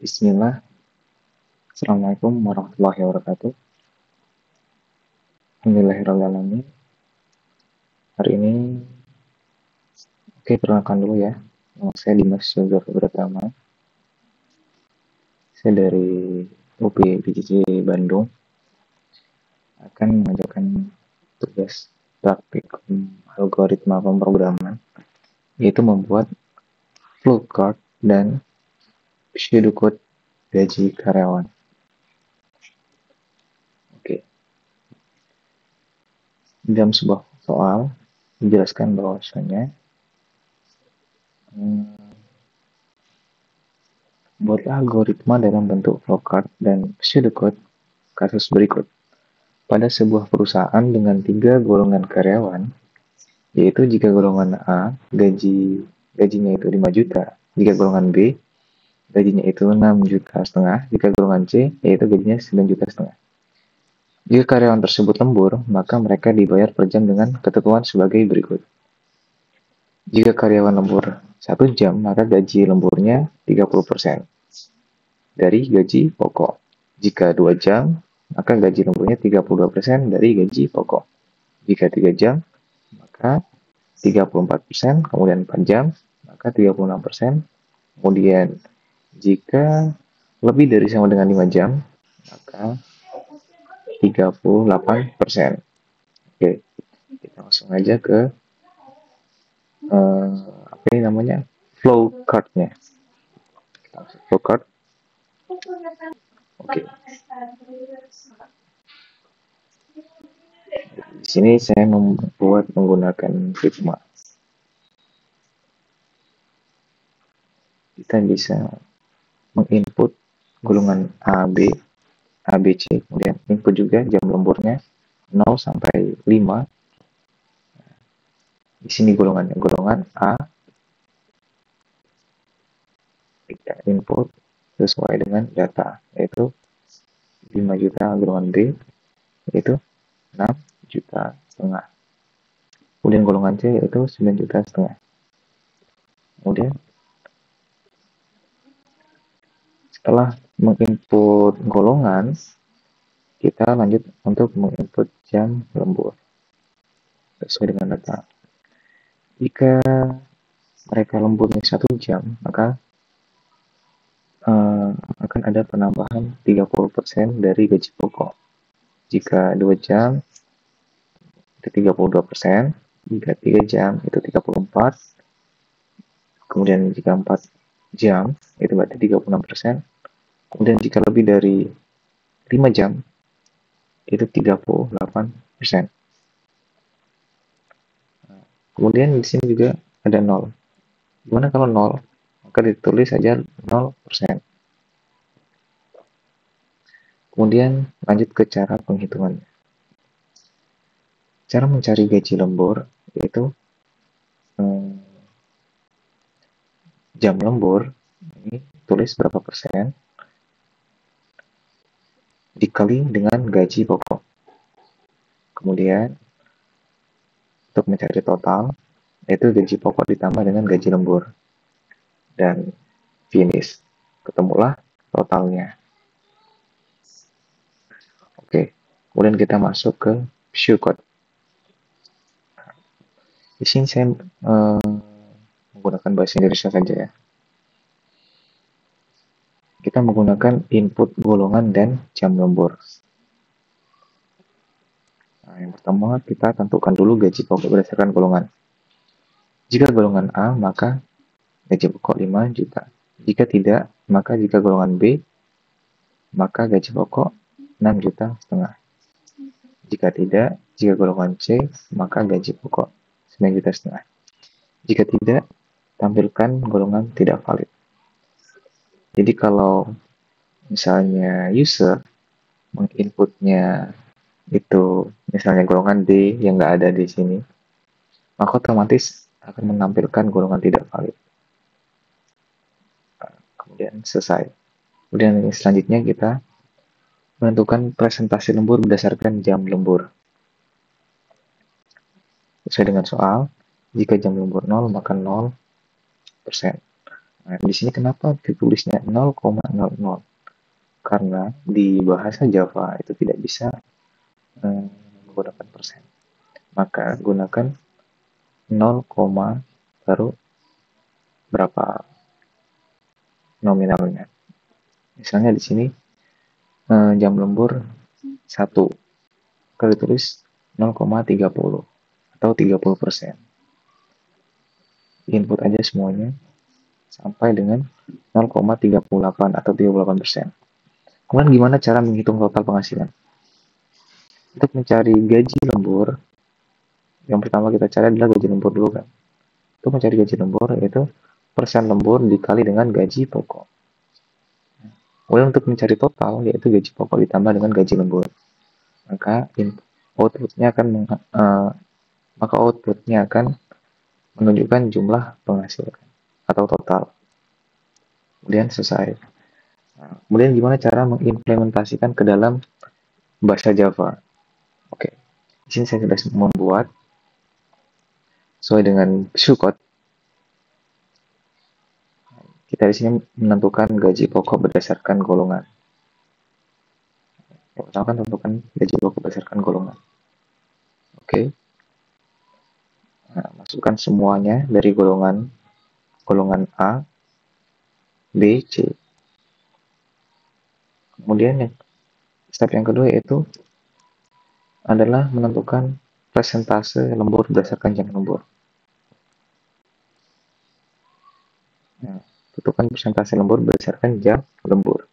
Bismillah. Assalamualaikum warahmatullahi wabarakatuh. Alhamdulillahirrahmanirrahim. Hari ini, perkenalkan dulu ya. Nama saya Dimas Yoga Pratama. Saya dari UP PJJ Bandung. Akan mengajarkan tugas praktikum algoritma pemrograman, yaitu membuat flowchart dan pseudocode gaji karyawan. Dalam sebuah soal dijelaskan bahwasanya buatlah algoritma dalam bentuk flowchart dan pseudocode kasus berikut. Pada sebuah perusahaan dengan 3 golongan karyawan, yaitu jika golongan A gajinya itu 5 juta, jika golongan B gajinya itu 6,5 juta, jika golongan C yaitu gajinya 9,5 juta. Jika karyawan tersebut lembur, maka mereka dibayar per jam dengan ketentuan sebagai berikut. Jika karyawan lembur 1 jam, maka gaji lemburnya 30% dari gaji pokok. Jika 2 jam, maka gaji lemburnya 32% dari gaji pokok. Jika 3 jam, maka 34%, kemudian 4 jam, maka 36%. Kemudian jika lebih dari sama dengan 5 jam, maka 38%. Oke, kita langsung aja ke flow card-nya. Kita masuk flow card. Oke. Di sini saya membuat menggunakan Figma. Kita bisa menginput golongan A, B, C, kemudian input juga jam lemburnya 0 sampai 5. Di sini golongan A, kita input sesuai dengan data, yaitu 5 juta, golongan B, yaitu 6,5 juta. Kemudian golongan C yaitu 9,5 juta. Kemudian setelah menginput golongan, kita lanjut untuk menginput jam lembur sesuai dengan data. Jika mereka lemburnya 1 jam, maka akan ada penambahan 30% dari gaji pokok. Jika 2 jam, itu 32%. Jika 3 jam, itu 34%. Kemudian jika 4 jam, itu berarti 36%. Kemudian jika lebih dari 5 jam, itu 38%. Kemudian di sini juga ada 0. Gimana kalau 0? Maka ditulis saja 0%. Kemudian lanjut ke cara penghitungannya. Cara mencari gaji lembur yaitu jam lembur, ini tulis berapa persen, dikali dengan gaji pokok. Kemudian untuk mencari total, yaitu gaji pokok ditambah dengan gaji lembur. Dan finish. Ketemulah totalnya. Oke, kemudian kita masuk ke pseudocode. Di sini saya menggunakan bahasa Indonesia saja ya. Kita menggunakan input golongan dan jam lembur. Nah, yang pertama kita tentukan dulu gaji pokok berdasarkan golongan. Jika golongan A, maka gaji pokok 5 juta. Jika tidak, maka jika golongan B, maka gaji pokok 6,5 juta. Jika tidak, jika golongan C, maka gaji pokok 9,5 juta. Jika tidak, tampilkan golongan tidak valid. Jadi kalau misalnya user menginputnya itu misalnya golongan D yang nggak ada di sini, maka otomatis akan menampilkan golongan tidak valid. Kemudian selesai. Kemudian selanjutnya kita menentukan presentasi lembur berdasarkan jam lembur. Sesuai dengan soal, jika jam lembur 0 maka 0%. Nah, di sini kenapa ditulisnya 0,00? Karena di bahasa Java itu tidak bisa menggunakan persen. Maka gunakan 0, baru berapa nominalnya. Misalnya di sini jam lembur 1, kalau ditulis 0,30 atau 30%. Input aja semuanya sampai dengan 0,38 atau 38%. Kemudian gimana cara menghitung total penghasilan? Untuk mencari gaji lembur, yang pertama kita cari adalah gaji lembur dulu kan. Untuk mencari gaji lembur yaitu persen lembur dikali dengan gaji pokok. Kemudian untuk mencari total yaitu gaji pokok ditambah dengan gaji lembur. Maka outputnya akan maka outputnya akan menunjukkan jumlah penghasilan atau total. Kemudian selesai. Nah, kemudian gimana cara mengimplementasikan ke dalam bahasa Java? Oke, di sini saya sudah membuat sesuai dengan Qt. Kita di sini menentukan gaji pokok berdasarkan golongan. Yang pertama kan tentukan gaji pokok berdasarkan golongan. Oke. Nah, masukkan semuanya dari golongan A, B, C. Kemudian step yang kedua yaitu adalah menentukan persentase lembur berdasarkan jam lembur. Nah, tentukan persentase lembur berdasarkan jam lembur.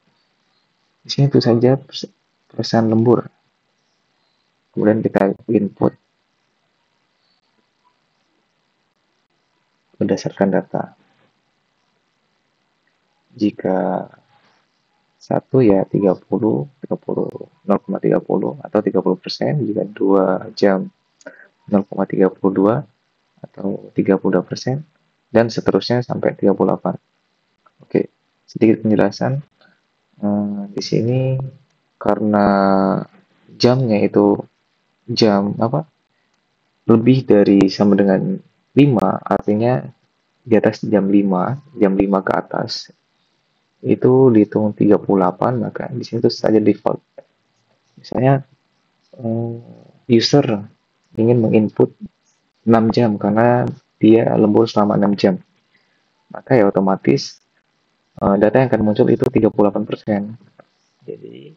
Di sini itu saja persen lembur. Kemudian kita input berdasarkan data. Jika 1 ya 30, 0,30 atau 30%, jika 2 jam 0,32 atau 32%, dan seterusnya sampai 38. Oke, sedikit penjelasan. Di sini karena jamnya itu jam lebih dari sama dengan 5, artinya di atas jam 5 ke atas itu dihitung 38, maka di sini itu saja default. Misalnya user ingin menginput 6 jam karena dia lembur selama 6 jam, maka ya otomatis data yang akan muncul itu 38%. Jadi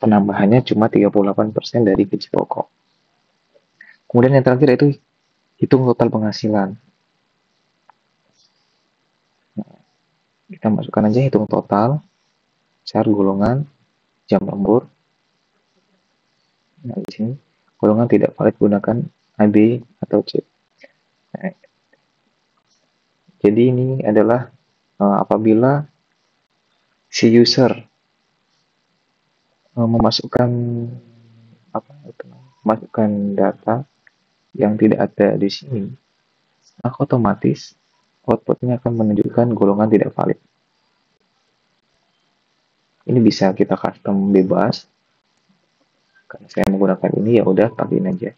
penambahannya cuma 38% dari gaji pokok. Kemudian yang terakhir itu hitung total penghasilan. Nah, kita masukkan aja hitung total, char golongan, jam lembur. Nah, di sini golongan tidak valid gunakan A, B, atau C. Nah, jadi ini adalah apabila si user memasukkan memasukkan data yang tidak ada di sini, maka otomatis outputnya akan menunjukkan golongan tidak valid. Ini bisa kita custom bebas. Karena saya menggunakan ini ya udah tampilin aja.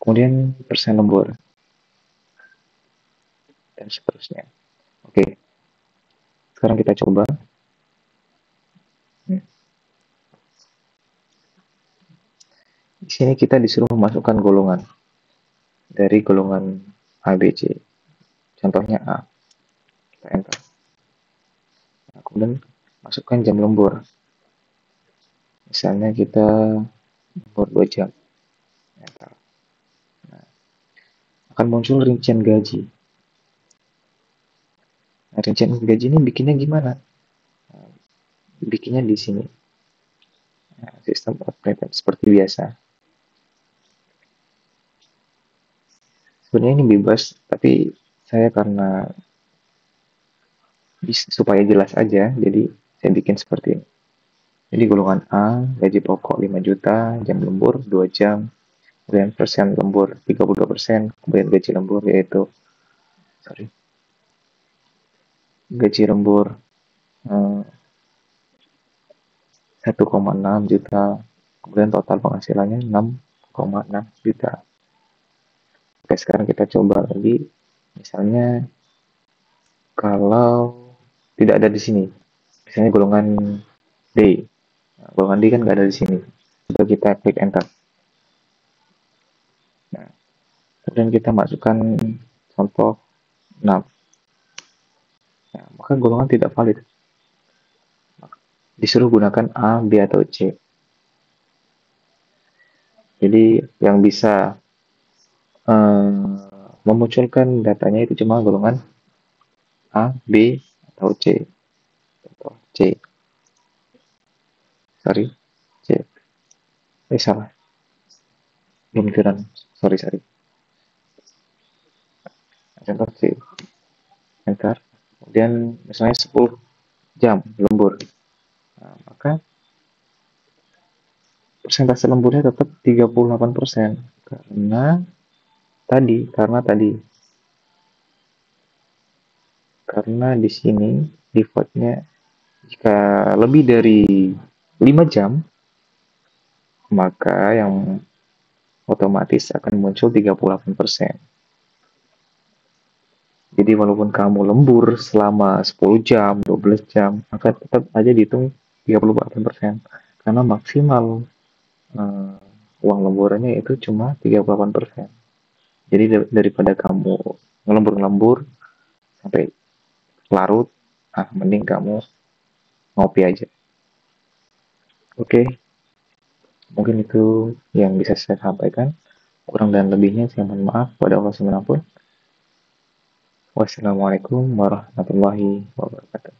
Kemudian persen lembur dan seterusnya. Oke, sekarang kita coba. Di sini kita disuruh memasukkan golongan dari golongan A, B, C. Contohnya A. Kita enter. Nah, kemudian masukkan jam lembur. Misalnya kita lembur 2 jam. Enter. Nah, akan muncul rincian gaji. Nah, rincian gaji ini bikinnya gimana? Nah, bikinnya di sini. Nah, sistem operator seperti biasa. Sebenarnya ini bebas, tapi saya karena supaya jelas aja, jadi saya bikin seperti ini. Jadi golongan A, gaji pokok 5 juta, jam lembur 2 jam, kemudian persen lembur 32%, kemudian gaji lembur yaitu gaji lembur 1,6 juta, kemudian total penghasilannya 6,6 juta. Oke, sekarang kita coba lagi, Misalnya kalau tidak ada di sini, misalnya golongan D. Nah, golongan D kan nggak ada di sini. Coba kita klik enter. Nah, kemudian kita masukkan contoh 6. Nah, maka golongan tidak valid. Disuruh gunakan A, B, atau C. Jadi yang bisa memunculkan datanya itu cuma golongan A, B, atau C. Contoh C. Sorry, C. Salah. Pemikiran. Sorry. Contoh C. Enter. Kemudian misalnya 10 jam lembur. Nah, maka persentase lemburnya tetap 38%. Karena di sini defaultnya jika lebih dari 5 jam, maka yang otomatis akan muncul 38%. Jadi walaupun kamu lembur selama 10 jam, 12 jam, maka tetap aja dihitung 38%. Karena maksimal uang lemburannya itu cuma 38%. Jadi daripada kamu ngelembur-ngelembur sampai larut, mending kamu ngopi aja. Oke, mungkin itu yang bisa saya sampaikan. Kurang dan lebihnya saya mohon maaf pada Allah SWT. Wassalamualaikum warahmatullahi wabarakatuh.